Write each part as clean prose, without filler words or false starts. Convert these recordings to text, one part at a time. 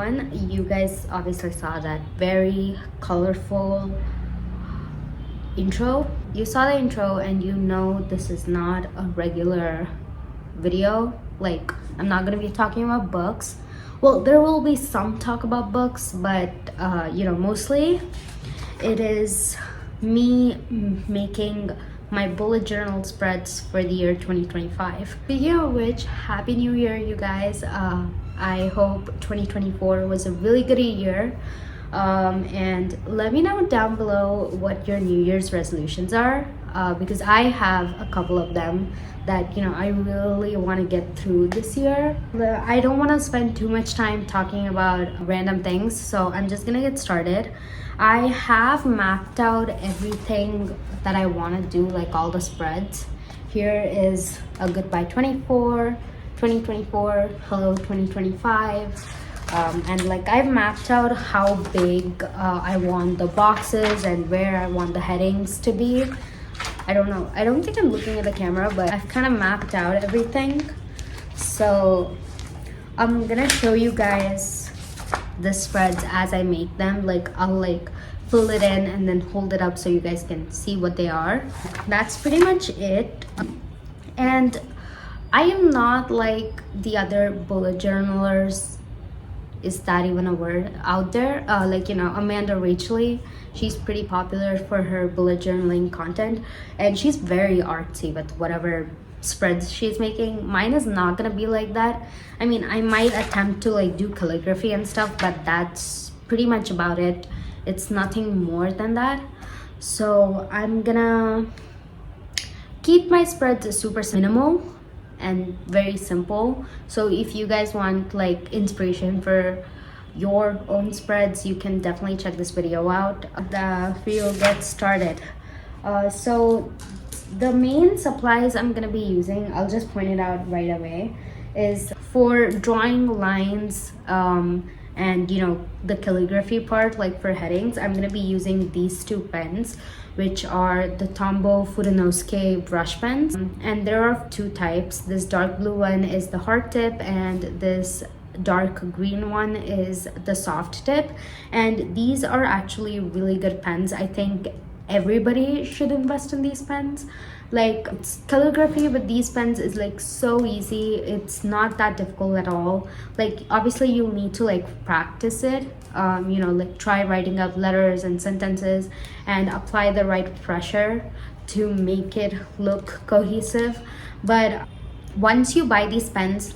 everyone. You guys obviously saw that very colorful intro. You saw the intro and you know this is not a regular video. Like, I'm not gonna be talking about books. Well, there will be some talk about books, but mostly it is me making my bullet journal spreads for the year 2025. Speaking of which, happy new year, you guys. I hope 2024 was a really good year, and let me know down below what your new year's resolutions are, because I have a couple of them that I really want to get through this year. I don't want to spend too much time talking about random things, so I'm just gonna get started. I have mapped out everything that I want to do, like all the spreads. Here is a goodbye 2024, hello 2025, and like I've mapped out how big I want the boxes and where I want the headings to be. I don't know, I don't think I'm looking at the camera, but I've kind of mapped out everything. So I'm gonna show you guys the spreads as I make them. Like I'll fill it in and then hold it up so you guys can see what they are. That's pretty much it. And I am not like the other bullet journalers, is that even a word out there, Amanda Rachley. She's pretty popular for her bullet journaling content, and she's very artsy with whatever spreads she's making. Mine is not gonna be like that. I mean, I might attempt to do calligraphy and stuff, but that's pretty much about it. It's nothing more than that. So I'm gonna keep my spreads super minimal and very simple. So if you guys want inspiration for your own spreads, you can definitely check this video out. The video gets started. So the main supplies I'm gonna be using, I'll just point it out right away, is for drawing lines and the calligraphy part, like for headings. I'm gonna be using these two pens, which are the Tombow Fudenosuke brush pens, and there are two types. This dark blue one is the hard tip, and this dark green one is the soft tip. And these are actually really good pens. I think everybody should invest in these pens. It's calligraphy with these pens is so easy. It's not that difficult at all. Obviously you'll need to practice it, try writing up letters and sentences and apply the right pressure to make it look cohesive. But once you buy these pens,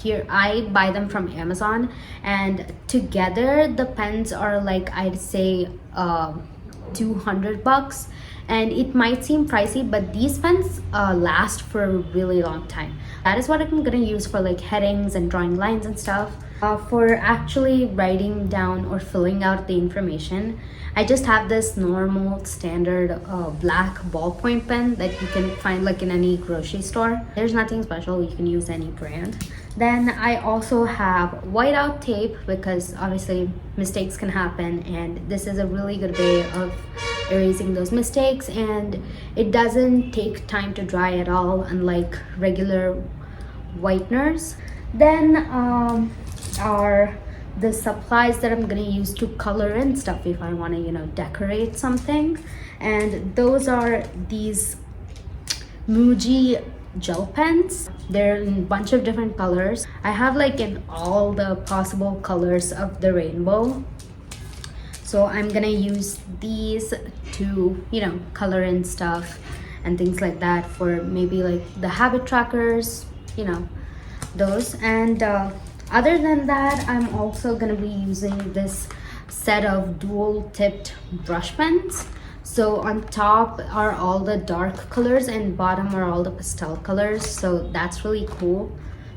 here I buy them from Amazon, and together the pens are I'd say $200, and it might seem pricey, but these pens last for a really long time. That is what I'm gonna use for headings and drawing lines and stuff. For actually writing down or filling out the information, I just have this normal standard black ballpoint pen that you can find in any grocery store. There's nothing special, you can use any brand. Then I also have whiteout tape, because obviously mistakes can happen, and this is a really good way of erasing those mistakes, and it doesn't take time to dry at all, unlike regular whiteners. Then are the supplies that I'm gonna use to color in stuff if I want to decorate something, and those are these Muji gel pens. They're in a bunch of different colors. I have in all the possible colors of the rainbow, so I'm gonna use these to color in stuff and things like that, for maybe the habit trackers, those. And other than that, I'm also gonna be using this set of dual tipped brush pens. So on top are all the dark colors and bottom are all the pastel colors, so that's really cool.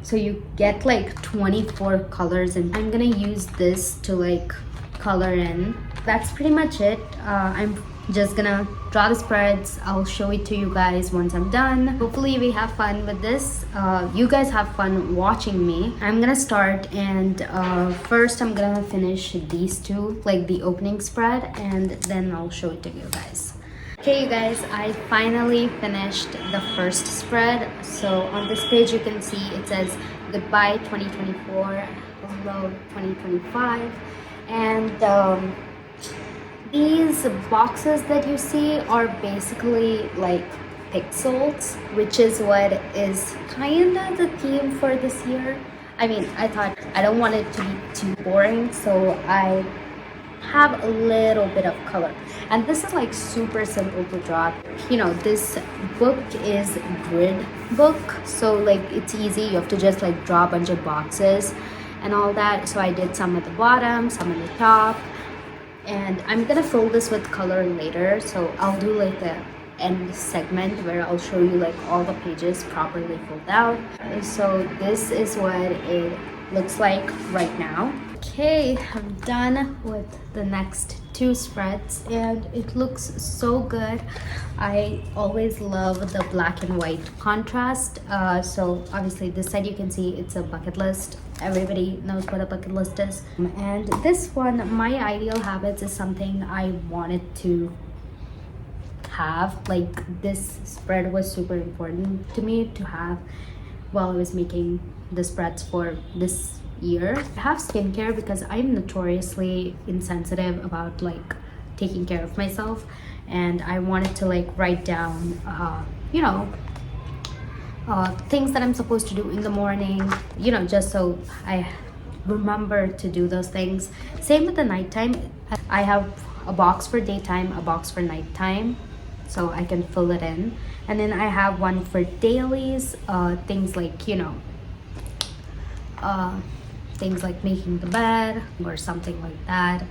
So you get 24 colors, and I'm gonna use this to color in. That's pretty much it. I'm just gonna draw the spreads. I'll show it to you guys once I'm done. Hopefully we have fun with this. You guys have fun watching me. I'm gonna start, and first I'm gonna finish these two, the opening spread, and then I'll show it to you guys. Okay, you guys, I finally finished the first spread. So on this page you can see it says goodbye 2024, below 2025. And these boxes that you see are basically like pixels, which is what is kind of the theme for this year. I mean, I thought I don't want it to be too boring, so I have a little bit of color. And this is like super simple to draw. You know, this book is grid book, so like it's easy. You have to just like draw a bunch of boxes and all that. So I did some at the bottom, some at the top, and I'm gonna fill this with color later. So I'll do like the end segment where I'll show you like all the pages properly filled out. So this is what it looks like right now. Okay, I'm done with the next two spreads and it looks so good. I always love the black and white contrast. So obviously this side you can see it's a bucket list. Everybody knows what a bucket list is. And this one, my ideal habits, is something I wanted to have. Like, this spread was super important to me to have while I was making the spreads for this year. I have skincare because I'm notoriously insensitive about like taking care of myself, and I wanted to like write down you know, things that I'm supposed to do in the morning, you know, just so I remember to do those things. Same with the nighttime. I have a box for daytime, a box for nighttime, so I can fill it in. And then I have one for dailies, things like, you know, things like making the bed or something like that.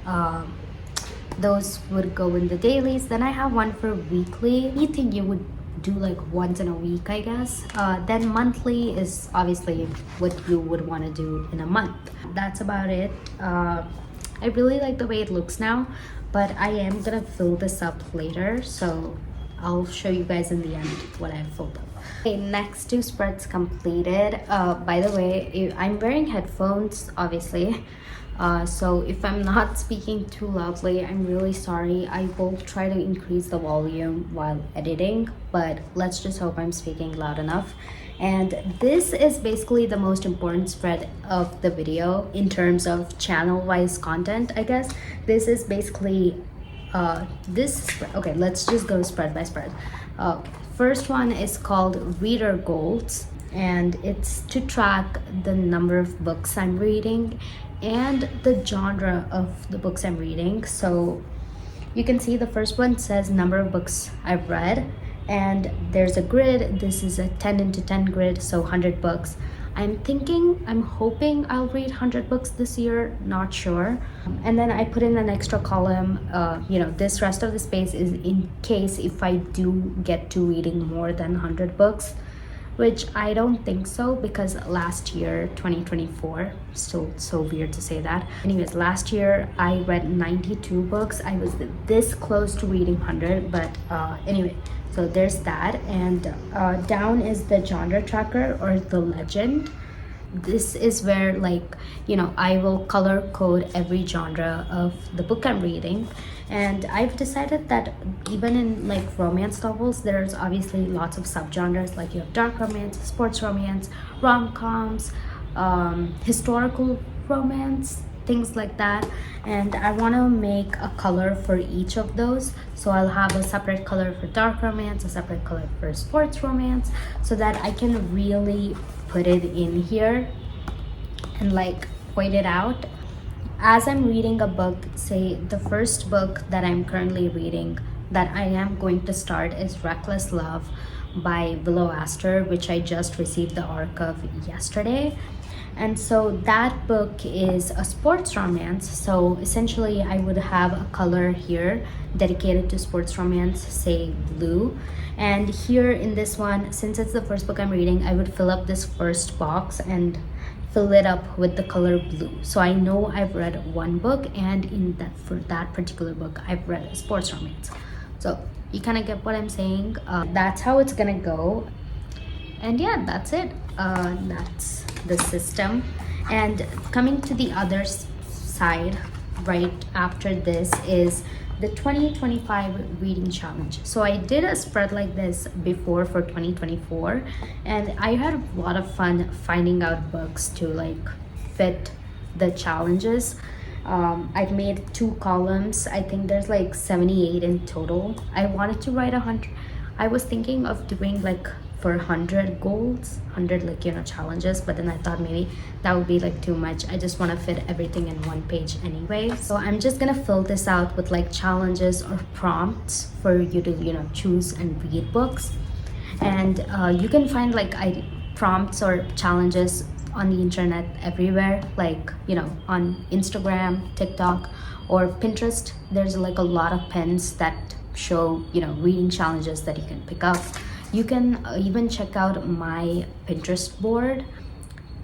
Those would go in the dailies. Then I have one for weekly, anything you would do like once in a week, I guess. Then monthly is obviously what you would want to do in a month. That's about it. I really like the way it looks now, but I am gonna fill this up later, so I'll show you guys in the end what I filled up. Okay, next two spreads completed. By the way, I'm wearing headphones, obviously. So if I'm not speaking too loudly, I'm really sorry. I will try to increase the volume while editing, but let's just hope I'm speaking loud enough. And this is basically the most important spread of the video in terms of channel-wise content, I guess. This is basically okay, let's just go spread by spread. First one is called Reader Goals, and it's to track the number of books I'm reading and the genre of the books I'm reading. So you can see the first one says number of books I've read, and there's a grid. This is a 10 into 10 grid, so 100 books. I'm hoping I'll read 100 books this year, not sure. And then I put in an extra column. You know, this rest of the space is in case if I do get to reading more than 100 books, which I don't think so, because last year, 2024, still so weird to say that. Anyways, last year I read 92 books. I was this close to reading 100, but anyway. So there's that. And down is the genre tracker or the legend. This is where, like, you know, I will color code every genre of the book I'm reading. And I've decided that even in like romance novels, there's obviously lots of subgenres. Like you have dark romance, sports romance, rom-coms, historical romance, things like that. And I want to make a color for each of those, so I'll have a separate color for dark romance, a separate color for sports romance, so that I can really put it in here and like point it out as I'm reading a book. Say the first book that I'm currently reading that I am going to start is Reckless Love by Willow Astor, which I just received the arc of yesterday. And so that book is a sports romance. So essentially I would have a color here dedicated to sports romance, say blue. And here in this one, since it's the first book I'm reading, I would fill up this first box and fill it up with the color blue. So I know I've read one book, and for that particular book, I've read a sports romance. So you kind of get what I'm saying. That's how it's gonna go. And yeah, that's it. That's the system. And coming to the other side right after this is the 2025 reading challenge. So I did a spread like this before for 2024, and I had a lot of fun finding out books to like fit the challenges. I've made 2 columns. I think there's like 78 in total. I wanted to write 100. I was thinking of doing like for 100 goals, 100 like, you know, challenges, but then I thought maybe that would be like too much. I just want to fit everything in one page anyway. So I'm just gonna fill this out with like challenges or prompts for you to, you know, choose and read books. And you can find like prompts or challenges on the internet everywhere, like, you know, on Instagram, TikTok, or Pinterest. There's like a lot of pins that show, you know, reading challenges that you can pick up. You can even check out my Pinterest board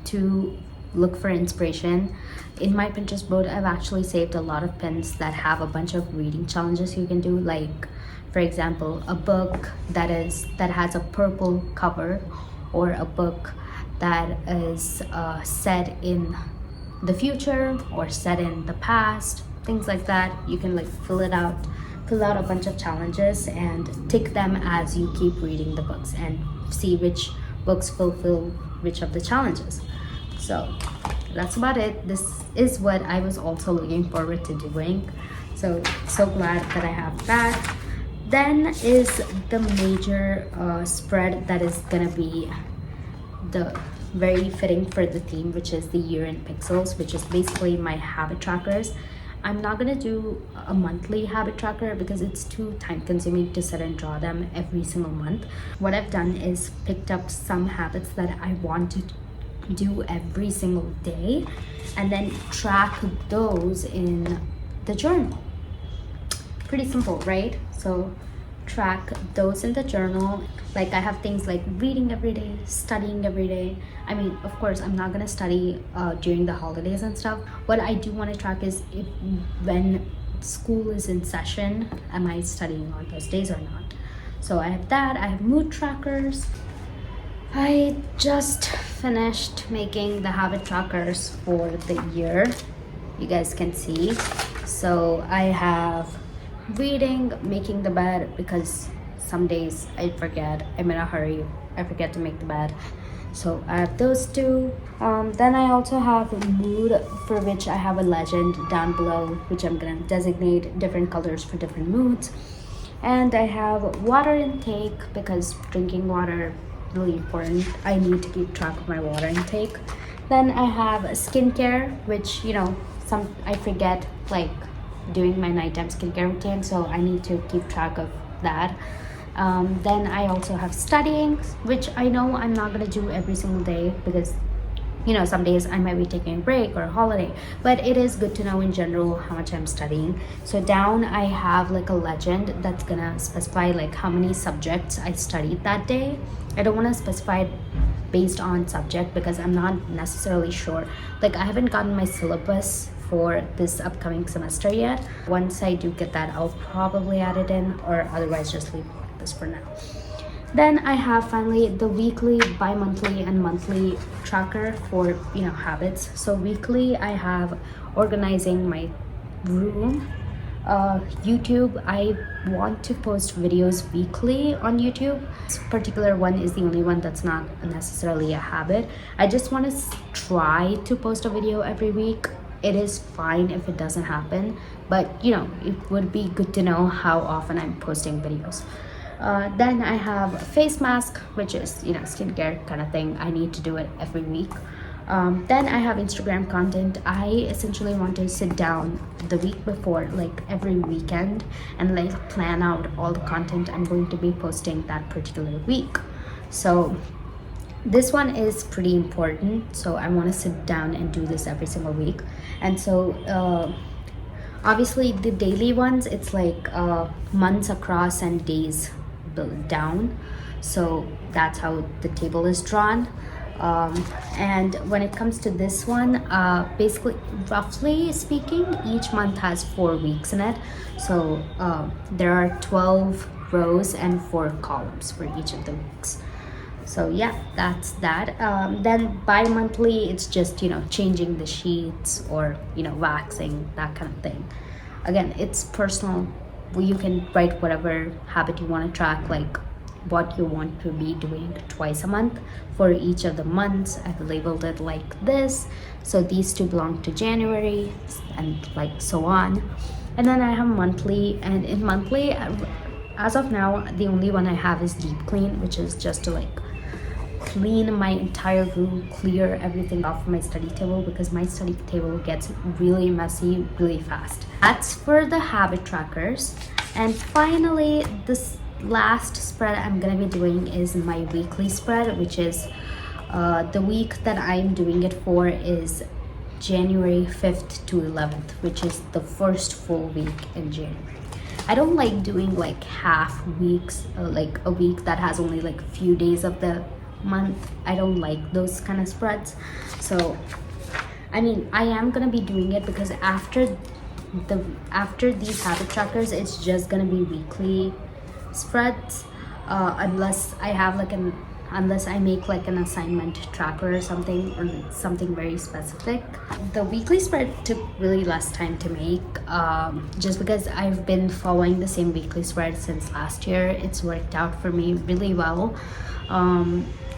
to look for inspiration. In my Pinterest board, I've actually saved a lot of pins that have a bunch of reading challenges you can do, like for example, a book that has a purple cover, or a book that is set in the future or set in the past, things like that. You can like fill out a bunch of challenges and tick them as you keep reading the books and see which books fulfill which of the challenges. So that's about it. This is what I was also looking forward to doing. So glad that I have that. Then is the major spread that is gonna be the very fitting for the theme, which is the year in pixels, which is basically my habit trackers. I'm not gonna do a monthly habit tracker because it's too time consuming to sit and draw them every single month. What I've done is picked up some habits that I want to do every single day and then track those in the journal. Pretty simple, right? So track those in the journal. Like I have things like reading every day, studying every day. I mean, of course I'm not gonna study during the holidays and stuff. What I do want to track is if when school is in session, am I studying on those days or not. So I have that. I have mood trackers. I just finished making the habit trackers for the year, you guys can see. So I have reading, making the bed, because some days I forget, I'm in a hurry, I forget to make the bed. So I have those 2. Then I also have mood, for which I have a legend down below, which I'm gonna designate different colors for different moods. And I have water intake, because drinking water really important. I need to keep track of my water intake. Then I have skincare, which, you know, I forget like doing my nighttime skincare routine, so I need to keep track of that. Then I also have studying, which I know I'm not gonna do every single day because, you know, some days I might be taking a break or a holiday, but it is good to know in general how much I'm studying. So down I have like a legend that's gonna specify like how many subjects I studied that day. I don't want to specify it based on subject because I'm not necessarily sure. Like I haven't gotten my syllabus for this upcoming semester yet. Once I do get that, I'll probably add it in, or otherwise just leave it like this for now. Then I have finally the weekly, bi-monthly, and monthly tracker for, you know, habits. So weekly I have organizing my room. YouTube, I want to post videos weekly on YouTube. This particular one is the only one that's not necessarily a habit. I just want to try to post a video every week. It is fine if it doesn't happen, but you know, it would be good to know how often I'm posting videos. Then I have a face mask, which is, you know, skincare kind of thing. I need to do it every week. Then I have Instagram content. I essentially want to sit down the week before, like every weekend, and like plan out all the content I'm going to be posting that particular week. So this one is pretty important, so I want to sit down and do this every single week. And so obviously the daily ones, it's like months across and days down, so that's how the table is drawn. And when it comes to this one, basically, roughly speaking, each month has 4 weeks in it. So there are 12 rows and 4 columns for each of the weeks. So yeah, that's that. Then bi-monthly, it's just, you know, changing the sheets or, you know, waxing, that kind of thing. Again, it's personal. You can write whatever habit you want to track, like what you want to be doing twice a month. For each of the months, I've labeled it like this. So these two belong to January and like so on. And then I have monthly, and in monthly, as of now, the only one I have is deep clean, which is just to like clean my entire room, clear everything off my study table, because my study table gets really messy really fast. That's for the habit trackers. And finally, this last spread I'm gonna be doing is my weekly spread, which is the week that I'm doing it for is January 5th to 11th, which is the first full week in January. I don't like doing like half weeks, like a week that has only like a few days of the month. I don't like those kind of spreads. So I mean, I am gonna be doing it because after these habit trackers, it's just gonna be weekly spreads, unless I make like an assignment tracker or something very specific. The weekly spread took really less time to make, just because I've been following the same weekly spread since last year. It's worked out for me really well.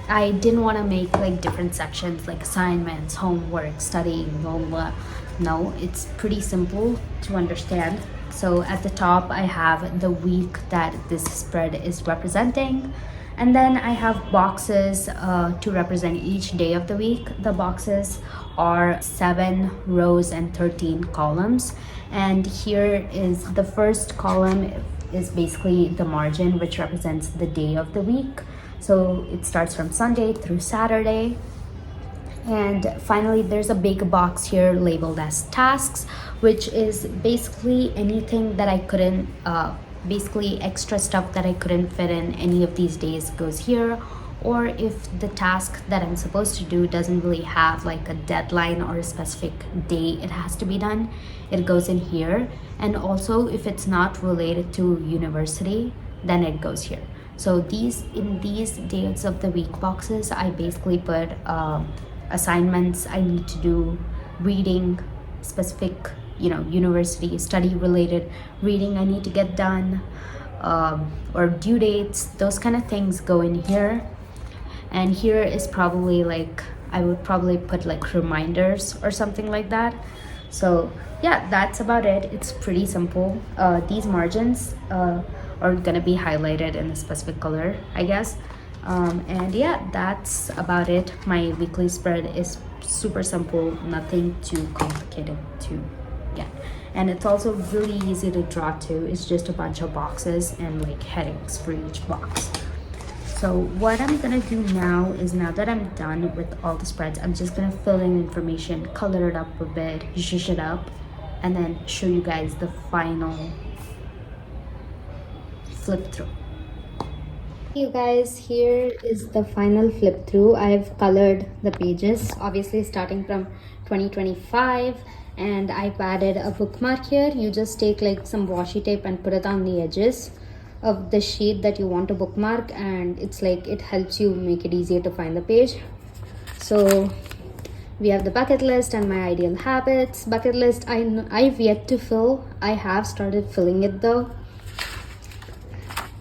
I didn't want to make like different sections like assignments, homework, studying, blah blah. No, it's pretty simple to understand. So at the top I have the week that this spread is representing, and then I have boxes to represent each day of the week. The boxes are 7 rows and 13 columns, and here is the first column is basically the margin, which represents the day of the week. So it starts from Sunday through Saturday. And finally, there's a big box here labeled as tasks, which is basically anything that I couldn't, basically extra stuff that I couldn't fit in any of these days goes here. Or if the task that I'm supposed to do doesn't really have like a deadline or a specific day it has to be done, it goes in here. And also if it's not related to university, then it goes here. So in these days of the week boxes, I basically put assignments I need to do, reading, specific, university study related reading I need to get done, or due dates, those kind of things go in here. And here is probably like, I would probably put like reminders or something like that. So yeah, that's about it. It's pretty simple. These margins are gonna be highlighted in a specific color, I guess. And yeah, that's about it. My weekly spread is super simple, nothing too complicated to get. And it's also really easy to draw too. It's just a bunch of boxes and like headings for each box. So what I'm gonna do now is, now that I'm done with all the spreads, I'm just gonna fill in information, color it up a bit, zhuzh it up, and then show you guys the final flip through. You guys, here is the final flip through. I've colored the pages, obviously starting from 2025, and I've added a bookmark here. You just take like some washi tape and put it on the edges of the sheet that you want to bookmark, and it's like it helps you make it easier to find the page. So we have the bucket list and my ideal habits. Bucket list I've yet to fill. I have started filling it though.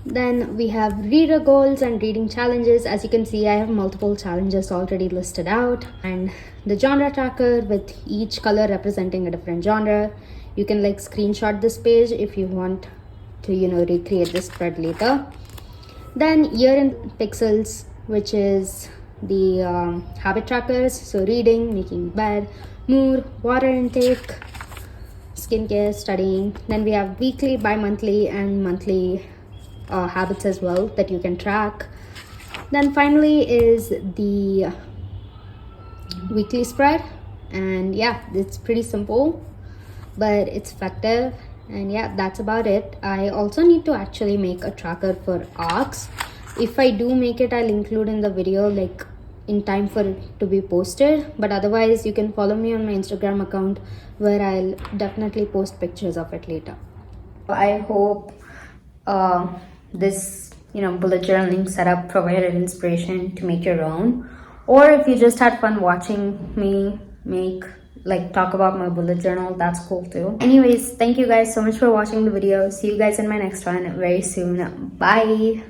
Then we have reader goals and reading challenges. As you can see, I have multiple challenges already listed out, and the genre tracker with each color representing a different genre. You can like screenshot this page if you want to recreate this spread later. Then year in pixels, which is the habit trackers. So reading, making bed, mood, water intake, skincare, studying. Then we have weekly, bi-monthly and monthly habits as well that you can track. Then finally is the weekly spread, and yeah, it's pretty simple but it's effective. And yeah, that's about it. I also need to actually make a tracker for arcs. If I do make it, I'll include in the video like in time for it to be posted, but otherwise you can follow me on my Instagram account where I'll definitely post pictures of it later. I hope this bullet journaling setup provided inspiration to make your own, or if you just had fun watching me talk about my bullet journal, that's cool too. Anyways, thank you guys so much for watching the video. See you guys in my next one very soon. Bye.